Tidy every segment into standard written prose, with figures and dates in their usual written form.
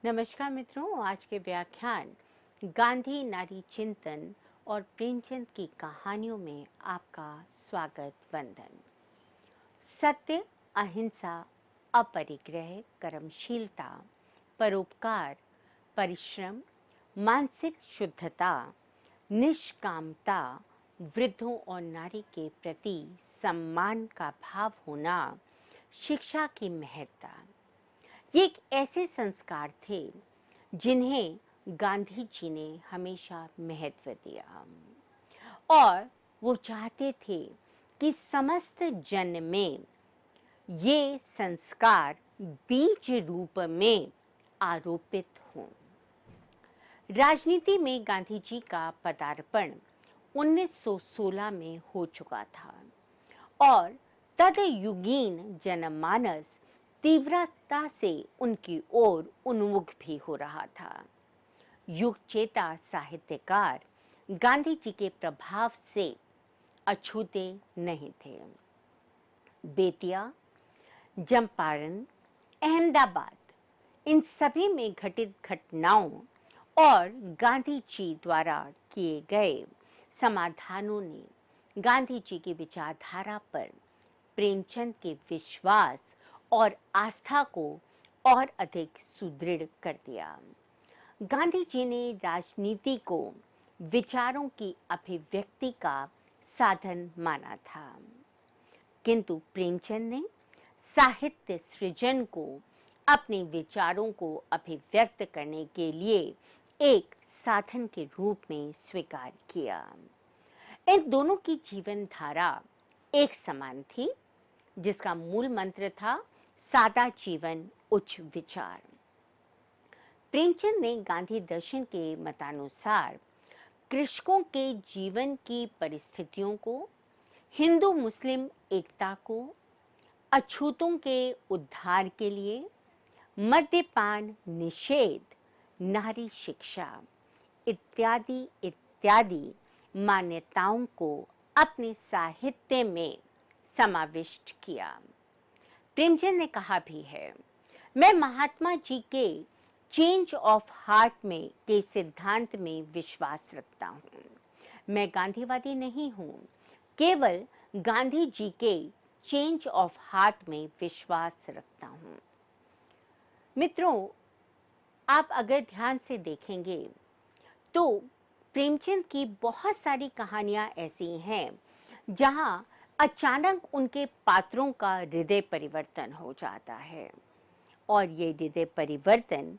नमस्कार मित्रों, आज के व्याख्यान गांधी नारी चिंतन और प्रेमचंद की कहानियों में आपका स्वागत वंदन। सत्य, अहिंसा, अपरिग्रह, कर्मशीलता, परोपकार, परिश्रम, मानसिक शुद्धता, निष्कामता, वृद्धों और नारी के प्रति सम्मान का भाव होना, शिक्षा की महत्ता, ये एक ऐसे संस्कार थे जिन्हें गांधी जी ने हमेशा महत्व दिया और वो चाहते थे कि समस्त जन में ये संस्कार बीज रूप में आरोपित हों। राजनीति में गांधी जी का पदार्पण 1916 में हो चुका था और तदयुगीन जनमानस तीव्रता से उनकी ओर उन्मुख भी हो रहा था। युग चेता साहित्यकार गांधी जी के प्रभाव से अछूते नहीं थे। बेतिया, चंपारण, अहमदाबाद, इन सभी में घटित घटनाओं और गांधी जी द्वारा किए गए समाधानों ने गांधी जी की विचारधारा पर प्रेमचंद के विश्वास और आस्था को और अधिक सुदृढ़ कर दिया। गांधी जी ने राजनीति को विचारों की अभिव्यक्ति का साधन माना था, किंतु प्रेमचंद ने साहित्य सृजन को अपने विचारों को अभिव्यक्त करने के लिए एक साधन के रूप में स्वीकार किया। इन दोनों की जीवन धारा एक समान थी, जिसका मूल मंत्र था सादा जीवन उच्च विचार। प्रेमचंद ने गांधी दर्शन के मतानुसार कृषकों के जीवन की परिस्थितियों को, हिंदू मुस्लिम एकता को, अछूतों के उद्धार के लिए, मद्यपान निषेध, नारी शिक्षा इत्यादि इत्यादि मान्यताओं को अपने साहित्य में समाविष्ट किया। प्रेमचंद ने कहा भी है, मैं महात्मा जी के चेंज ऑफ हार्ट में के सिद्धांत में विश्वास रखता हूँ। मैं गांधीवादी नहीं हूँ, केवल गांधी जी के चेंज ऑफ हार्ट में विश्वास रखता हूँ। मित्रों, आप अगर ध्यान से देखेंगे तो प्रेमचंद की बहुत सारी कहानियां ऐसी हैं जहां अचानक उनके पात्रों का हृदय परिवर्तन हो जाता है और ये हृदय परिवर्तन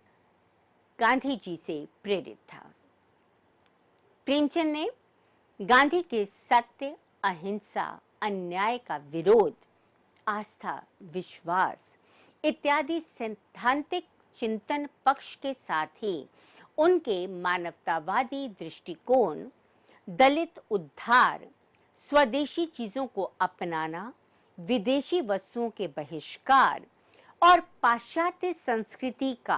गांधी जी से प्रेरित था। प्रेमचंद ने गांधी के सत्य, अहिंसा, अन्याय का विरोध, आस्था, विश्वास इत्यादि सैद्धांतिक चिंतन पक्ष के साथ ही उनके मानवतावादी दृष्टिकोण, दलित उद्धार, स्वदेशी चीजों को अपनाना, विदेशी वस्तुओं के बहिष्कार और पाश्चात्य संस्कृति का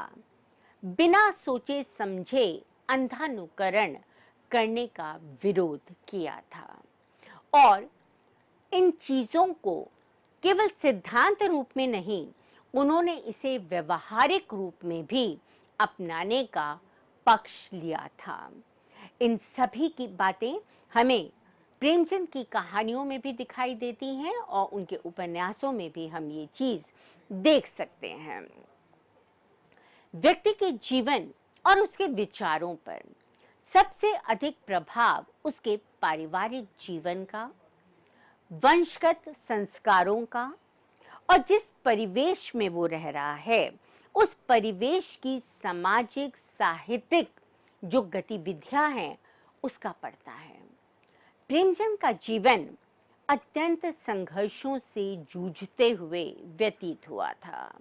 बिना सोचे समझे अंधानुकरण करने का विरोध किया था और इन चीजों को केवल सिद्धांत रूप में नहीं, उन्होंने इसे व्यवहारिक रूप में भी अपनाने का पक्ष लिया था। इन सभी की बातें हमें प्रेमचंद की कहानियों में भी दिखाई देती हैं और उनके उपन्यासों में भी हम ये चीज देख सकते हैं। व्यक्ति के जीवन और उसके विचारों पर सबसे अधिक प्रभाव उसके पारिवारिक जीवन का, वंशगत संस्कारों का और जिस परिवेश में वो रह रहा है उस परिवेश की सामाजिक साहित्यिक जो गतिविधियां हैं उसका पड़ता है। प्रेमचंद का जीवन अत्यंत संघर्षों से जूझते हुए व्यतीत हुआ था।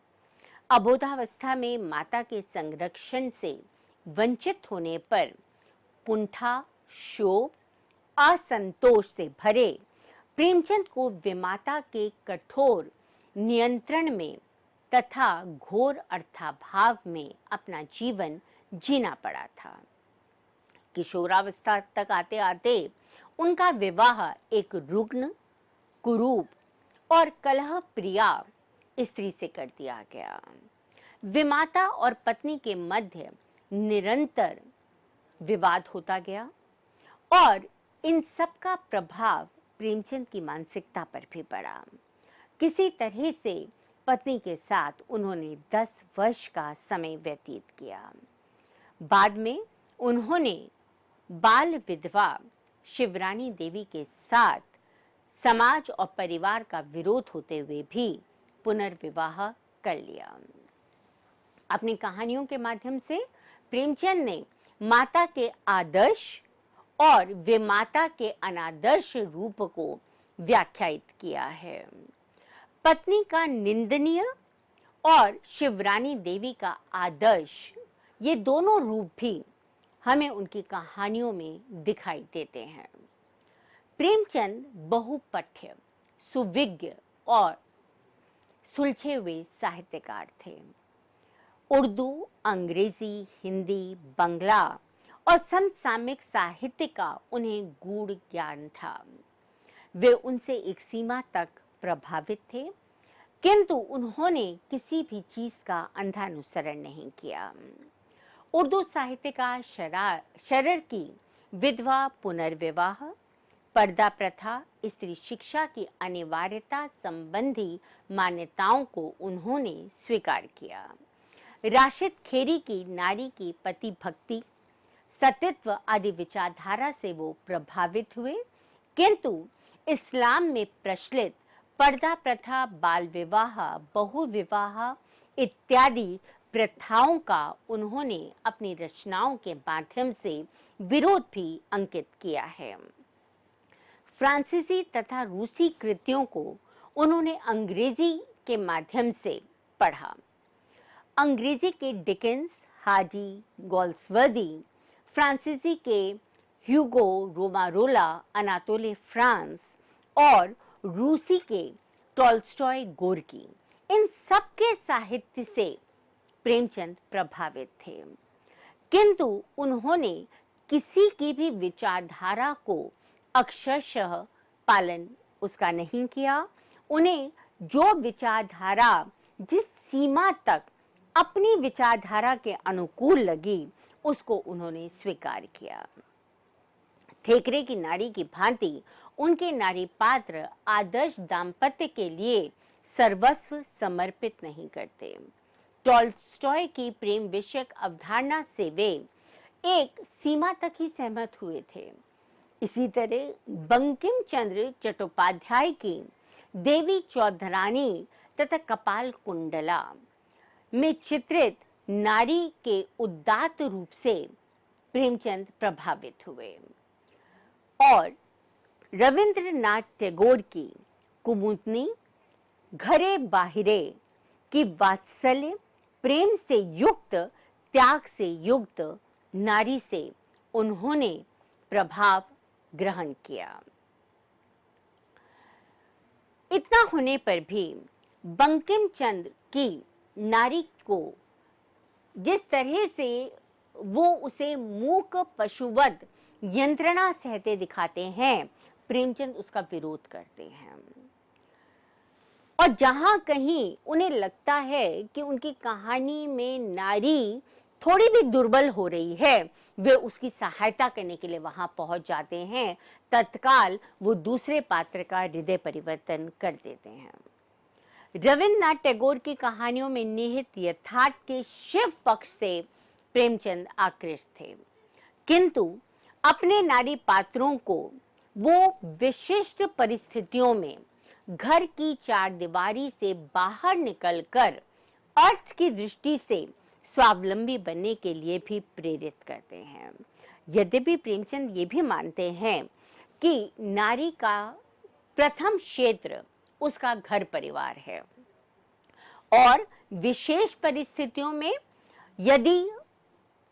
अबोधावस्था में माता के संरक्षण से वंचित होने पर कुंठा, शोक, असंतोष से भरे प्रेमचंद को विमाता के कठोर नियंत्रण में तथा घोर अर्थाभाव में अपना जीवन जीना पड़ा था। किशोरावस्था तक आते आते उनका विवाह एक रुग्ण, कुरूप और कलह प्रिया स्त्री से कर दिया गया। विमाता और पत्नी के मध्य निरंतर विवाद होता गया और इन सब का प्रभाव प्रेमचंद की मानसिकता पर भी पड़ा। किसी तरह से पत्नी के साथ उन्होंने 10 वर्ष का समय व्यतीत किया। बाद में उन्होंने बाल विधवा शिवरानी देवी के साथ समाज और परिवार का विरोध होते हुए भी पुनर्विवाह कर लिया। अपनी कहानियों के माध्यम से प्रेमचंद ने माता के आदर्श और विमाता के अनादर्श रूप को व्याख्यायित किया है। पत्नी का निंदनीय और शिवरानी देवी का आदर्श, ये दोनों रूप भी हमें उनकी कहानियों में दिखाई देते हैं। प्रेमचंद बहुपठ्य, सुविज्ञ और सुलझे हुए साहित्यकार थे। उर्दू, अंग्रेजी, हिंदी, बंगला और समसामयिक साहित्य का उन्हें गूढ़ ज्ञान था। वे उनसे एक सीमा तक प्रभावित थे, किंतु उन्होंने किसी भी चीज का अंधानुसरण नहीं किया। उर्दू साहित्य का शरर की विधवा पुनर्विवाह, पर्दा प्रथा, स्त्री शिक्षा की अनिवार्यता संबंधी मान्यताओं को उन्होंने स्वीकार किया। राशिद खेरी की नारी की पति भक्ति, सतीत्व आदि विचारधारा से वो प्रभावित हुए, किंतु इस्लाम में प्रचलित पर्दा प्रथा, बाल विवाह, बहु विवाह इत्यादि प्रथाओं का उन्होंने अपनी रचनाओं के माध्यम से विरोध भी अंकित किया है। फ्रांसीसी तथा रूसी कृतियों को उन्होंने अंग्रेजी के माध्यम से पढ़ा। अंग्रेजी के डिकेंस, हाजी, गोल्सवर्दी, फ्रांसीसी के ह्यूगो, रोमारोला, अनातोले फ्रांस और रूसी के टॉल्स्टॉय, गोर्की, इन सब के साहित्य से प्रेमचंद प्रभावित थे, किंतु उन्होंने किसी की भी विचारधारा को अक्षरशः पालन उसका नहीं किया। उन्हें जो विचारधारा जिस सीमा तक अपनी विचारधारा के अनुकूल लगी, उसको उन्होंने स्वीकार किया। ठेकरे की नारी की भांति उनके नारी पात्र आदर्श दाम्पत्य के लिए सर्वस्व समर्पित नहीं करते। टॉल्स्टॉय की प्रेम विषयक अवधारणा से वे एक सीमा तक ही सहमत हुए थे। इसी तरह बंकिम चंद्र चट्टोपाध्याय की देवी चौधरानी तथा कपाल कुंडला में चित्रित नारी के उदात्त रूप से प्रेमचंद प्रभावित हुए और रविंद्रनाथ टैगोर की कुमुदनी, घरे बाहिरे की वात्सल्य, प्रेम से युक्त, त्याग से युक्त नारी से उन्होंने प्रभाव ग्रहण किया। इतना होने पर भी बंकिम चंद्र की नारी को जिस तरह से वो उसे मूक पशुवत यंत्रणा सहते दिखाते हैं, प्रेमचंद उसका विरोध करते हैं। और जहां कहीं उन्हें लगता है कि उनकी कहानी में नारी थोड़ी भी दुर्बल हो रही है, वे उसकी सहायता करने के लिए वहां पहुंच जाते हैं। तत्काल वो दूसरे पात्र का हृदय परिवर्तन कर देते हैं। रविंद्रनाथ टैगोर की कहानियों में निहित यथार्थ के शिव पक्ष से प्रेमचंद आकृष्ट थे, किंतु अपने नारी पात्रों को वो विशिष्ट परिस्थितियों में घर की चार दीवारी से बाहर निकलकर अर्थ की दृष्टि से स्वावलंबी बनने के लिए भी प्रेरित करते हैं। यद्यपि प्रेमचंद ये भी मानते हैं कि नारी का प्रथम क्षेत्र उसका घर परिवार है और विशेष परिस्थितियों में यदि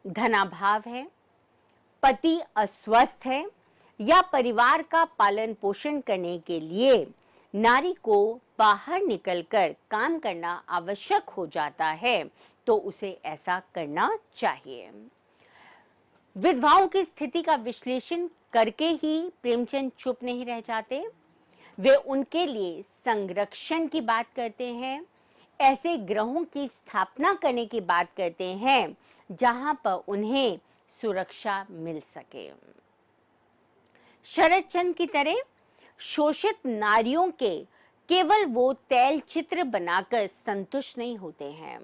धनाभाव है, पति अस्वस्थ है या परिवार का पालन पोषण करने के लिए नारी को बाहर निकलकर काम करना आवश्यक हो जाता है, तो उसे ऐसा करना चाहिए। विधवाओं की स्थिति का विश्लेषण करके ही प्रेमचंद चुप नहीं रह जाते। वे उनके लिए संरक्षण की बात करते हैं, ऐसे ग्रहों की स्थापना करने की बात करते हैं जहां पर उन्हें सुरक्षा मिल सके। शरद चंद्र की तरह शोषित नारियों के केवल वो तैल चित्र बनाकर संतुष्ट नहीं होते हैं,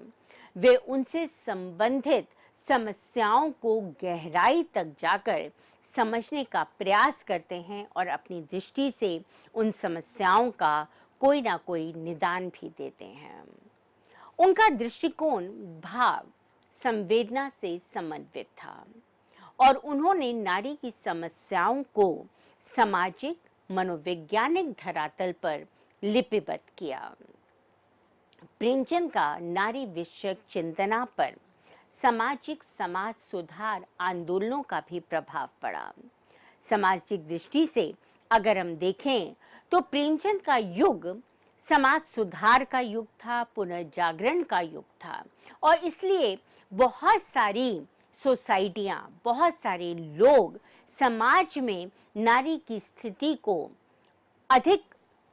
वे उनसे संबंधित समस्याओं को गहराई तक जाकर समझने का प्रयास करते हैं और अपनी दृष्टि से उन समस्याओं का कोई ना कोई निदान भी देते हैं। उनका दृष्टिकोण भाव संवेदना से समन्वित था और उन्होंने नारी की समस्याओं को सामाजिक मनोवैज्ञानिक धरातल पर लिपिबद्ध किया। प्रेमचंद का नारी विषयक चिंतना पर सामाजिक समाज सुधार आंदोलनों का भी प्रभाव पड़ा। सामाजिक दृष्टि से अगर हम देखें तो प्रेमचंद का युग समाज सुधार का युग था, पुनर्जागरण का युग था और इसलिए बहुत सारी सोसाइटियां, बहुत सारे लोग समाज में नारी की स्थिति को अधिक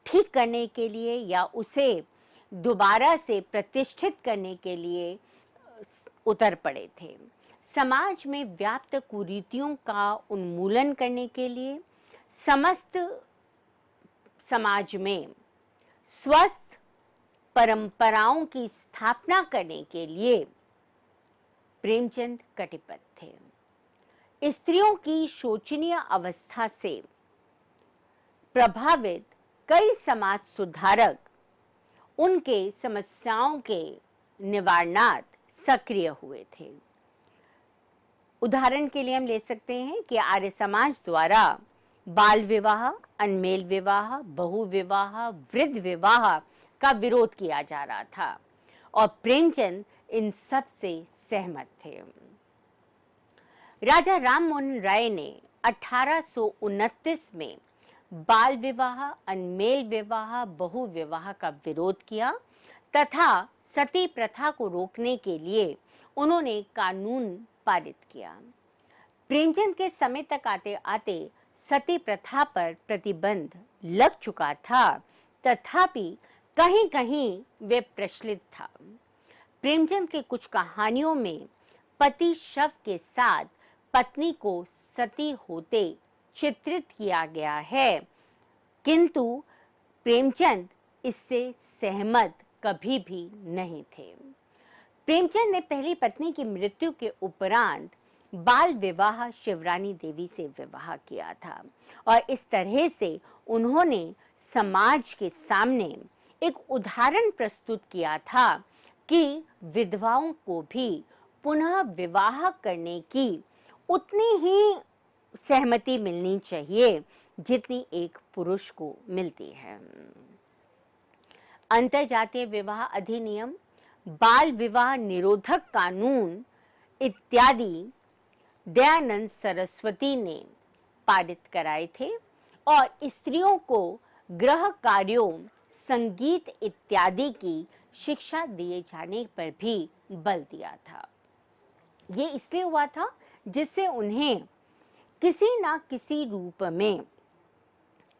ठीक करने के लिए या उसे दोबारा से प्रतिष्ठित करने के लिए उतर पड़े थे। समाज में व्याप्त कुरीतियों का उन्मूलन करने के लिए, समस्त समाज में स्वस्थ परंपराओं की स्थापना करने के लिए प्रेमचंद कटिबद्ध थे। स्त्रियों की शोचनीय अवस्था से प्रभावित कई समाज सुधारक उनके समस्याओं के निवारणार्थ सक्रिय हुए थे। उदाहरण के लिए हम ले सकते हैं कि आर्य समाज द्वारा बाल विवाह, अनमेल विवाह, बहु विवाह, वृद्ध विवाह का विरोध किया जा रहा था और प्रेमचंद इन सब से सहमत थे। राजा राम मोहन राय ने 1829 में बाल विवाह, अनमेल विवाह, बहु विवाह का विरोध किया तथा सती प्रथा को रोकने के लिए उन्होंने कानून पारित किया। प्रेमचंद के समय तक आते आते सती प्रथा पर प्रतिबंध लग चुका था, तथापि कहीं कहीं वे प्रचलित था। प्रेमचंद के कुछ कहानियों में पति शव के साथ पत्नी को सती होते चित्रित किया गया है, किंतु प्रेमचंद इससे सहमत कभी भी नहीं थे। प्रेमचंद ने पहली पत्नी की मृत्यु के उपरांत बाल विवाह शिवरानी देवी से विवाह किया था और इस तरह से उन्होंने समाज के सामने एक उदाहरण प्रस्तुत किया था कि विधवाओं को भी पुनः विवाह करने की उतनी ही सहमति मिलनी चाहिए जितनी एक पुरुष को मिलती है। अंतरजातीय विवाह अधिनियम, बाल विवाह निरोधक कानून इत्यादि दयानंद सरस्वती ने पारित कराए थे और स्त्रियों को गृह कार्यों, संगीत इत्यादि की शिक्षा दिए जाने पर भी बल दिया था। ये इसलिए हुआ था जिससे उन्हें किसी ना किसी रूप में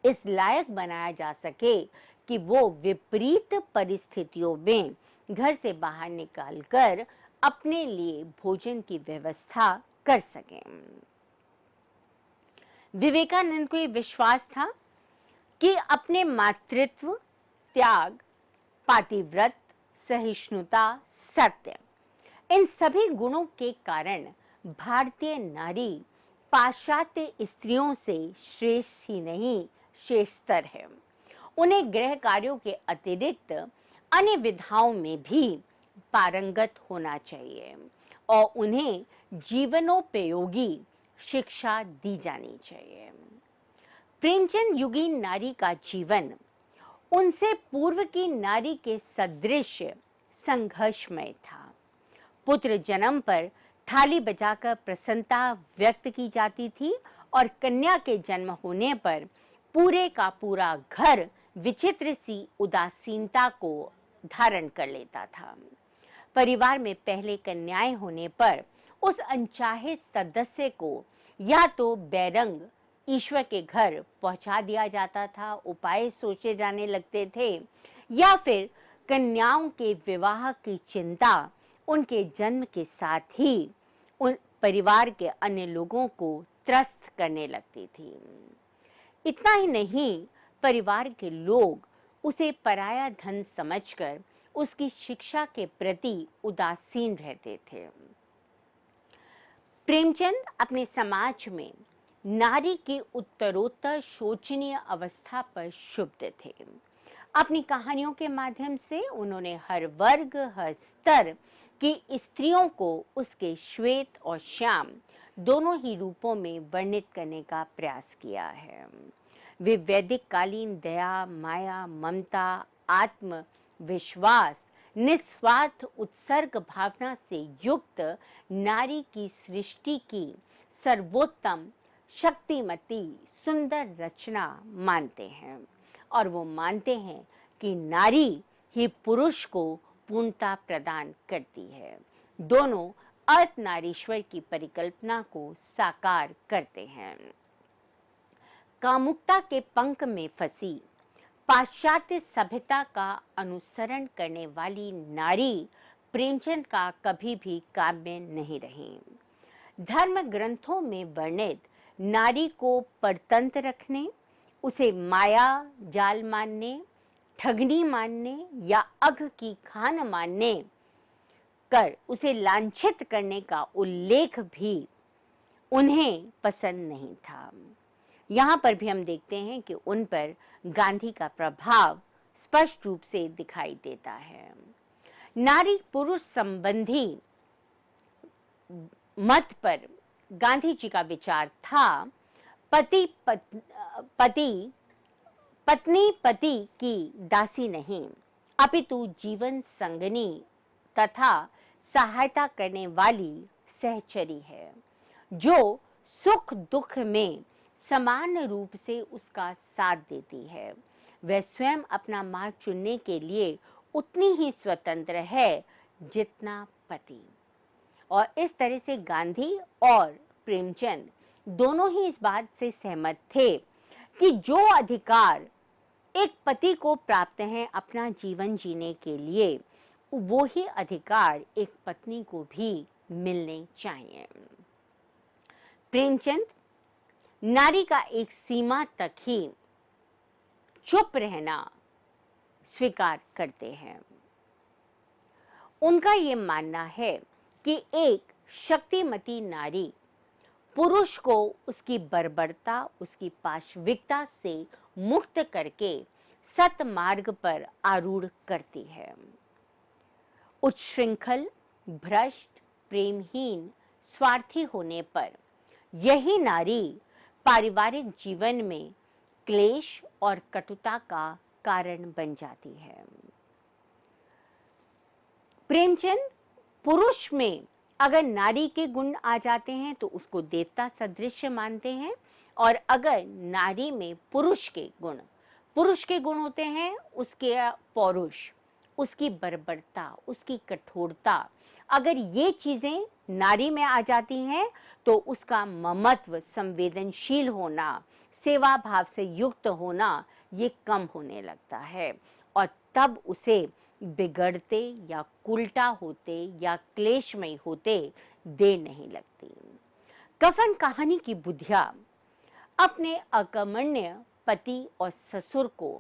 इस लायक बनाया जा सके कि वो विपरीत परिस्थितियों में घर से बाहर निकालकर अपने लिए भोजन की व्यवस्था कर सकें। विवेकानंद को ये विश्वास था कि अपने मातृत्व, त्याग, पातिव्रत, सहिष्णुता, सत्य, इन सभी गुणों के कारण भारतीय नारी पाश्चात्य स्त्रियों से श्रेष्ठ ही नहीं, श्रेष्ठतर है। उन्हें गृह कार्यों के अतिरिक्त अन्य विधाओं में भी पारंगत होना चाहिए और उन्हें जीवनोपयोगी शिक्षा दी जानी चाहिए। प्रेमचंद युगी नारी का जीवन उनसे पूर्व की नारी के सदृश संघर्षमय था। पुत्र जन्म पर थाली बजाकर प्रसन्नता व्यक्त की जाती थी और कन्या के जन्म होने पर पूरे का पूरा घर विचित्र सी उदासीनता को धारण कर लेता था। परिवार में पहले कन्याएं होने पर उस अनचाहे सदस्य को या तो बैरंग ईश्वर के घर पहुंचा दिया जाता था, उपाय सोचे जाने लगते थे, या फिर कन्याओं के विवाह की चिंता उनके जन्म के साथ ही उन परिवार के अन्य लोगों को त्रस्त करने लगती थी। इतना ही नहीं, परिवार के लोग उसे पराया धन समझकर उसकी शिक्षा के प्रति उदासीन रहते थे। प्रेमचंद अपने समाज में नारी की उत्तरोत्तर शोचनीय अवस्था पर क्षुब्ध थे। अपनी कहानियों के माध्यम से उन्होंने हर वर्ग, हर स्तर की स्त्रियों को उसके श्वेत और श्याम दोनों ही रूपों में वर्णित करने का प्रयास किया है। वे वैदिक कालीन दया, माया, ममता, आत्मविश्वास, निस्वार्थ उत्सर्ग भावना से युक्त नारी की सृष्टि की सर्वोत्तम, शक्तिमती, सुंदर रचना मानते हैं और वो मानते हैं कि नारी ही पुरुष को पूर्णता प्रदान करती है। दोनों अर्धनारीश्वर की परिकल्पना को साकार करते हैं। कामुकता के पंख में फंसी पाश्चात्य सभ्यता का अनुसरण करने वाली नारी प्रेमचंद का कभी भी काम्य नहीं रही। धर्म ग्रंथों में वर्णित नारी को परतंत्र रखने, उसे माया जाल मानने, ठगनी मानने या अघ की खान मानने कर उसे लांछित करने का उल्लेख भी उन्हें पसंद नहीं था। यहाँ पर भी हम देखते हैं कि उन पर गांधी का प्रभाव स्पष्ट रूप से दिखाई देता है। नारी पुरुष संबंधी मत पर गांधी जी का विचार था, पत्नी पति की दासी नहीं, अपितु जीवन संगनी तथा सहायता करने वाली सहचरी है, जो सुख दुख में समान रूप से उसका साथ देती है। वह स्वयं अपना मार्ग चुनने के लिए उतनी ही स्वतंत्र है जितना पति। और इस तरह से गांधी और प्रेमचंद दोनों ही इस बात से सहमत थे कि जो अधिकार एक पति को प्राप्त हैं अपना जीवन जीने के लिए, वो ही अधिकार एक पत्नी को भी मिलने चाहिए। प्रेमचंद नारी का एक सीमा तक ही चुप रहना स्वीकार करते हैं। उनका ये मानना है कि एक शक्तिमती नारी पुरुष को उसकी बर्बरता, उसकी पाशविकता से मुक्त करके सत मार्ग पर आरूढ़ करती है। उच्छृंखल, भ्रष्ट, प्रेमहीन, स्वार्थी होने पर यही नारी पारिवारिक जीवन में क्लेश और कटुता का कारण बन जाती है। प्रेमचंद पुरुष में अगर नारी के गुण आ जाते हैं तो उसको देवता सदृश मानते हैं, और अगर नारी में पुरुष के गुण होते हैं, उसके पौरुष, उसकी बर्बरता, उसकी कठोरता, अगर ये चीजें नारी में आ जाती हैं तो उसका ममत्व, संवेदनशील होना, सेवा भाव से युक्त होना ये कम होने लगता है और तब उसे बिगड़ते या उल्टा होते या क्लेशमय होते देर नहीं लगती। कफन कहानी की बुधिया अपने अकर्मण्य पति और ससुर को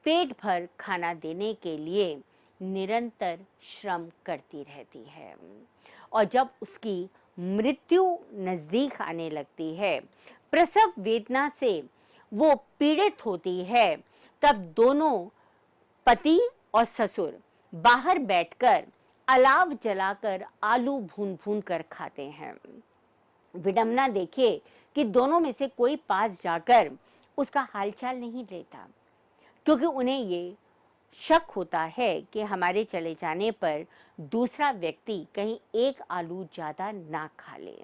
पेट भर खाना देने के लिए निरंतर श्रम करती रहती है, और जब उसकी मृत्यु नजदीक आने लगती है, प्रसव वेदना से वो पीड़ित होती है, तब दोनों पति और ससुर बाहर बैठकर अलाव जलाकर आलू भून भून कर खाते हैं। विडंबना देखिए कि दोनों में से कोई पास जाकर उसका हालचाल नहीं लेता, क्योंकि उन्हें ये शक होता है कि हमारे चले जाने पर दूसरा व्यक्ति कहीं एक आलू ज्यादा ना खा ले।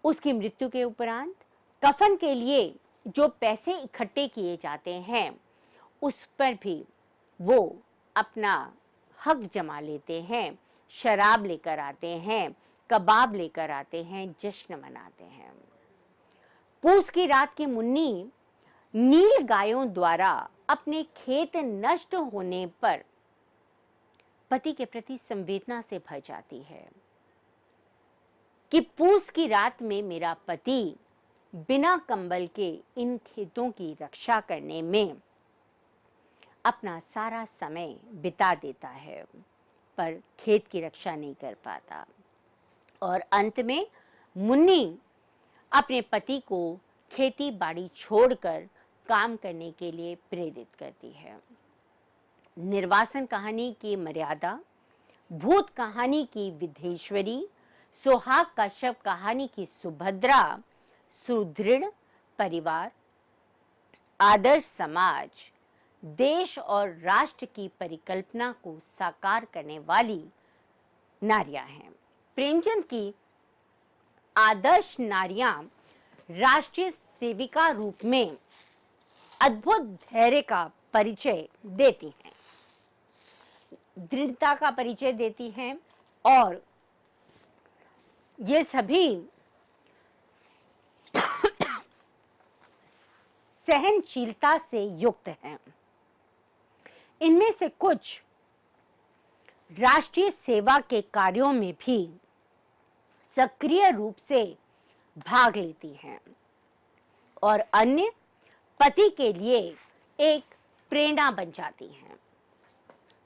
उसकी मृत्यु के उपरांत कफन के लिए जो पैसे इकट्ठे किए जाते हैं उस पर भी वो अपना हक जमा लेते हैं, शराब लेकर आते हैं, कबाब लेकर आते हैं, जश्न मनाते हैं। पूस की रात की मुन्नी नील गायों द्वारा अपने खेत नष्ट होने पर पति के प्रति संवेदना से भर जाती है कि पूस की रात में मेरा पति बिना कंबल के इन खेतों की रक्षा करने में अपना सारा समय बिता देता है, पर खेत की रक्षा नहीं कर पाता। और अंत में मुन्नी अपने पति को खेती बाड़ी छोड़कर काम करने के लिए प्रेरित करती है। निर्वासन कहानी की मर्यादा, भूत कहानी की विधेश्वरी, सुहाग कश्यप कहानी की सुभद्रा सुदृढ़ परिवार, आदर्श समाज, देश और राष्ट्र की परिकल्पना को साकार करने वाली नारियां हैं। प्रेमचंद की आदर्श नारियां राष्ट्रीय सेविका रूप में अद्भुत धैर्य का परिचय देती हैं, दृढ़ता का परिचय देती हैं और ये सभी सहनशीलता से युक्त हैं। इनमें से कुछ राष्ट्रीय सेवा के कार्यों में भी सक्रिय रूप से भाग लेती हैं और अन्य पति के लिए एक प्रेरणा बन जाती हैं।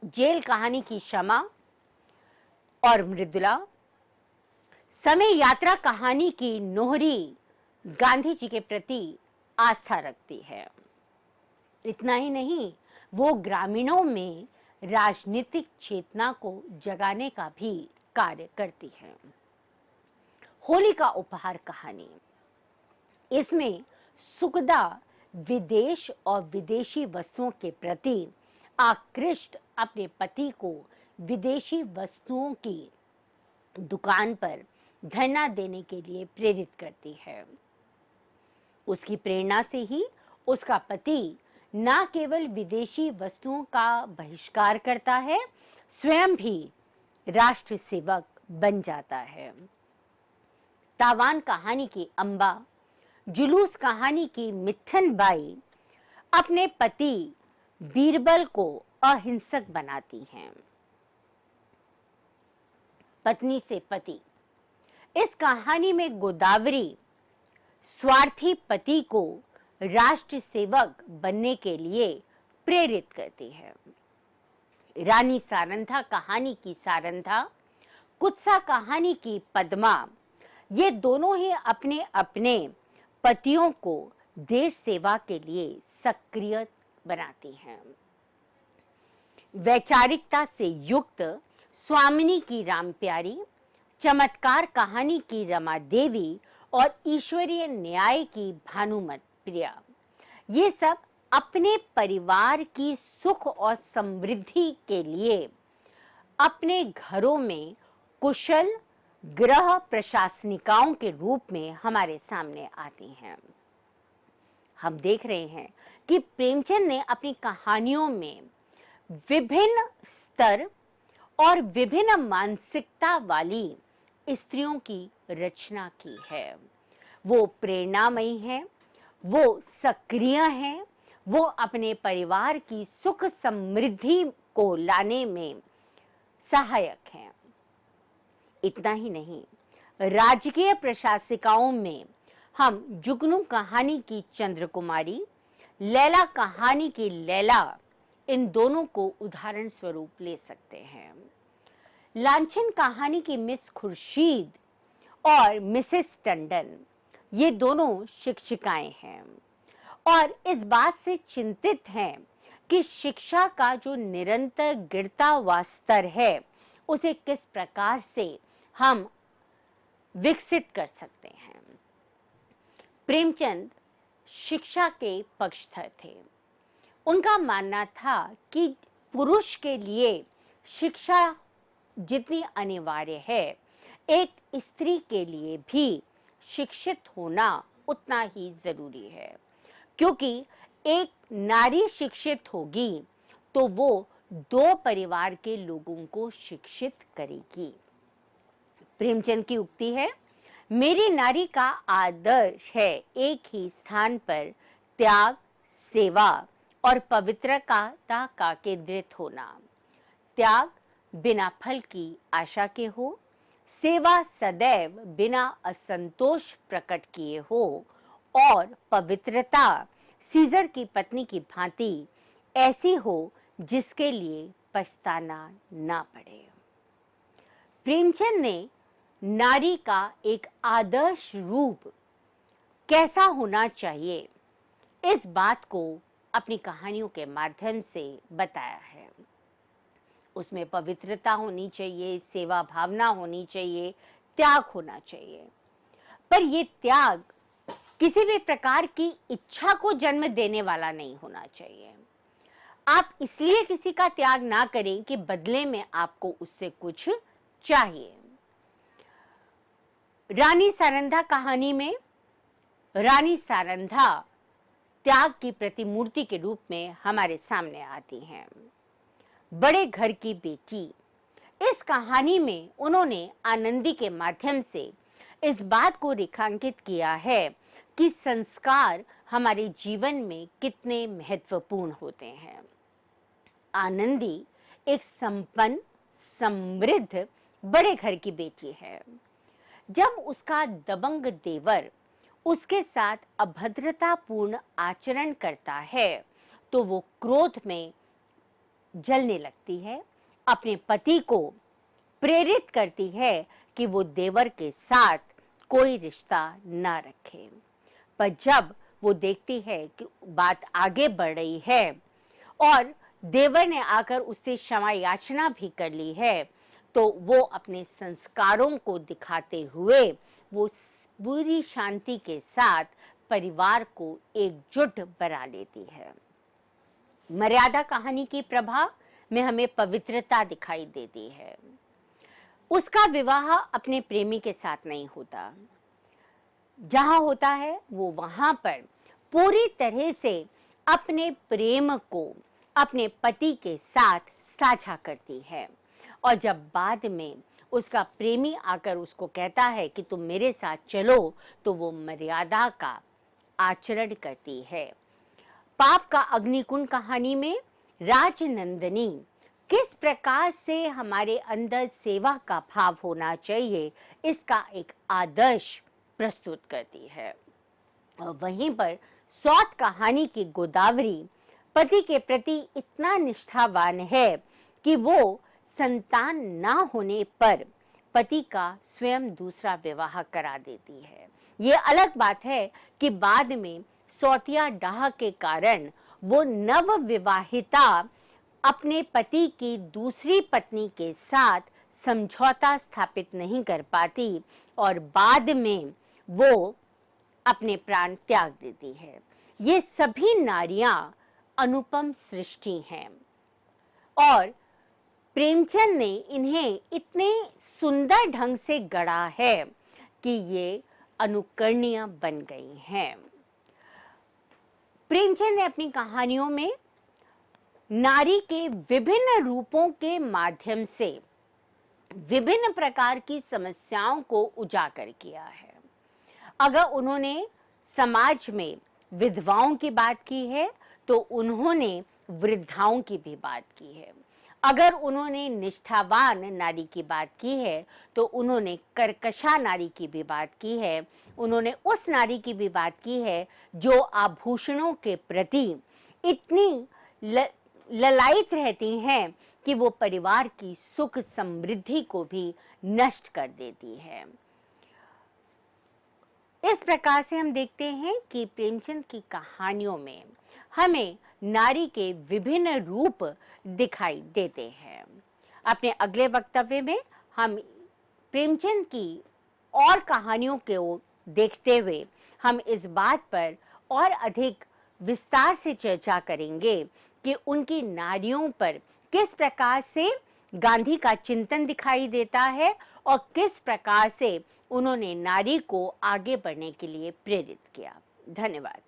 जेल कहानी की शमा और मृदुला, समय यात्रा कहानी की नोहरी गांधी जी के प्रति आस्था रखती है। इतना ही नहीं, वो ग्रामीणों में राजनीतिक चेतना को जगाने का भी कार्य करती है। होली का उपहार कहानी, इसमें सुखदा विदेश और विदेशी वस्तुओं के प्रति आकृष्ट अपने पति को विदेशी वस्तुओं की दुकान पर धरना देने के लिए प्रेरित करती है। उसकी प्रेरणा से ही उसका पति न केवल विदेशी वस्तुओं का बहिष्कार करता है, स्वयं भी राष्ट्र सेवक बन जाता है। तावान कहानी की अंबा, जुलूस कहानी की मिठन बाई अपने पति बीरबल को अहिंसक बनाती हैं। पत्नी से पति, इस कहानी में गोदावरी स्वार्थी पति को राष्ट्र सेवक बनने के लिए प्रेरित करती है। रानी सारंधा कहानी की सारंधा, कुत्सा कहानी की पद्मा, ये दोनों ही अपने अपने पतियों को देश सेवा के लिए सक्रिय बनाती हैं। वैचारिकता से युक्त स्वामिनी की रामप्यारी, चमत्कार कहानी की रमा देवी और ईश्वरीय न्याय की भानुमत प्रिया, ये सब अपने परिवार की सुख और समृद्धि के लिए अपने घरों में कुशल गृह प्रशासनिकाओं के रूप में हमारे सामने आती हैं। हम देख रहे हैं कि प्रेमचंद ने अपनी कहानियों में विभिन्न स्तर और विभिन्न मानसिकता वाली स्त्रियों की रचना की है। वो प्रेरणामयी हैं, वो सक्रिय हैं, वो अपने परिवार की सुख समृद्धि को लाने में सहायक हैं। इतना ही नहीं, राजकीय प्रशासिकाओं में हम जुगनू कहानी की चंद्रकुमारी, लैला कहानी की लैला, इन दोनों को उदाहरण स्वरूप ले सकते हैं। लांछन कहानी की मिस खुर्शीद और मिसेस टंडन, ये दोनों शिक्षिकाएं हैं और इस बात से चिंतित हैं कि शिक्षा का जो निरंतर गिरता हुआ स्तर है, उसे किस प्रकार से हम विकसित कर सकते हैं। प्रेमचंद शिक्षा के पक्षधर थे। उनका मानना था कि पुरुष के लिए शिक्षा जितनी अनिवार्य है, एक स्त्री के लिए भी शिक्षित होना उतना ही जरूरी है, क्योंकि एक नारी शिक्षित होगी तो वो दो परिवार के लोगों को शिक्षित करेगी। प्रेमचंद की उक्ति है, मेरी नारी का आदर्श है एक ही स्थान पर त्याग, सेवा और पवित्रता का केंद्रित होना, त्याग बिना फल की आशा के हो, सेवा सदैव बिना असंतोष प्रकट किए हो और पवित्रता सीजर की पत्नी की भांति ऐसी हो जिसके लिए पछताना ना पड़े। प्रेमचंद ने नारी का एक आदर्श रूप कैसा होना चाहिए, इस बात को अपनी कहानियों के माध्यम से बताया है। उसमें पवित्रता होनी चाहिए, सेवा भावना होनी चाहिए, त्याग होना चाहिए। पर ये त्याग किसी भी प्रकार की इच्छा को जन्म देने वाला नहीं होना चाहिए। आप इसलिए किसी का त्याग ना करें कि बदले में आपको उससे कुछ चाहिए। रानी सारंधा कहानी में रानी सारंधा त्याग की प्रतिमूर्ति के रूप में हमारे सामने आती हैं। बड़े घर की बेटी, इस कहानी में उन्होंने आनंदी के माध्यम से इस बात को रेखांकित किया है कि संस्कार हमारे जीवन में कितने महत्वपूर्ण होते हैं। आनंदी एक संपन्न, समृद्ध, बड़े घर की बेटी है। जब उसका दबंग देवर उसके साथ अभद्रतापूर्ण आचरण करता है तो वो क्रोध में जलने लगती है, अपने पति को प्रेरित करती है कि वो देवर के साथ कोई रिश्ता ना रखे। पर जब वो देखती है कि बात आगे बढ़ रही है और देवर ने आकर उससे क्षमा याचना भी कर ली है, तो वो अपने संस्कारों को दिखाते हुए वो पूरी शांति के साथ परिवार को एकजुट बना लेती है। मर्यादा कहानी की प्रभा में हमें पवित्रता दिखाई देती है। उसका विवाह अपने प्रेमी के साथ नहीं होता, जहां होता है वो वहां पर पूरी तरह से अपने प्रेम को अपने पति के साथ साझा करती है। और जब बाद में उसका प्रेमी आकर उसको कहता है कि तुम मेरे साथ चलो, तो वो मर्यादा का आचरण करती है। पाप का अग्निकुंड कहानी में राजनंदिनी किस प्रकार से हमारे अंदर सेवा का भाव होना चाहिए, इसका एक आदर्श प्रस्तुत करती है। और वहीं पर सौत कहानी की गोदावरी पति के प्रति इतना निष्ठावान है कि वो संतान ना होने पर पति का स्वयं दूसरा विवाह करा देती है। ये अलग बात है कि बाद में सौतिया डाह के कारण वो नव विवाहिता अपने पति की दूसरी पत्नी के साथ समझौता स्थापित नहीं कर पाती और बाद में वो अपने प्राण त्याग देती है। ये सभी नारियां अनुपम सृष्टि हैं और प्रेमचंद ने इन्हें इतने सुंदर ढंग से गढ़ा है कि ये अनुकरणीय बन गई हैं। प्रेमचंद ने अपनी कहानियों में नारी के विभिन्न रूपों के माध्यम से विभिन्न प्रकार की समस्याओं को उजागर किया है। अगर उन्होंने समाज में विधवाओं की बात की है तो उन्होंने वृद्धाओं की भी बात की है। अगर उन्होंने निष्ठावान नारी की बात की है तो उन्होंने कर्कशा नारी की भी बात की है। उन्होंने उस नारी की भी बात की है जो आभूषणों के प्रति इतनी ललायित रहती हैं कि वो परिवार की सुख समृद्धि को भी नष्ट कर देती है। इस प्रकार से हम देखते हैं कि प्रेमचंद की कहानियों में हमें नारी के विभिन्न रूप दिखाई देते हैं। अपने अगले वक्तव्य में हम प्रेमचंद की और कहानियों को देखते हुए हम इस बात पर और अधिक विस्तार से चर्चा करेंगे कि उनकी नारियों पर किस प्रकार से गांधी का चिंतन दिखाई देता है और किस प्रकार से उन्होंने नारी को आगे बढ़ने के लिए प्रेरित किया। धन्यवाद।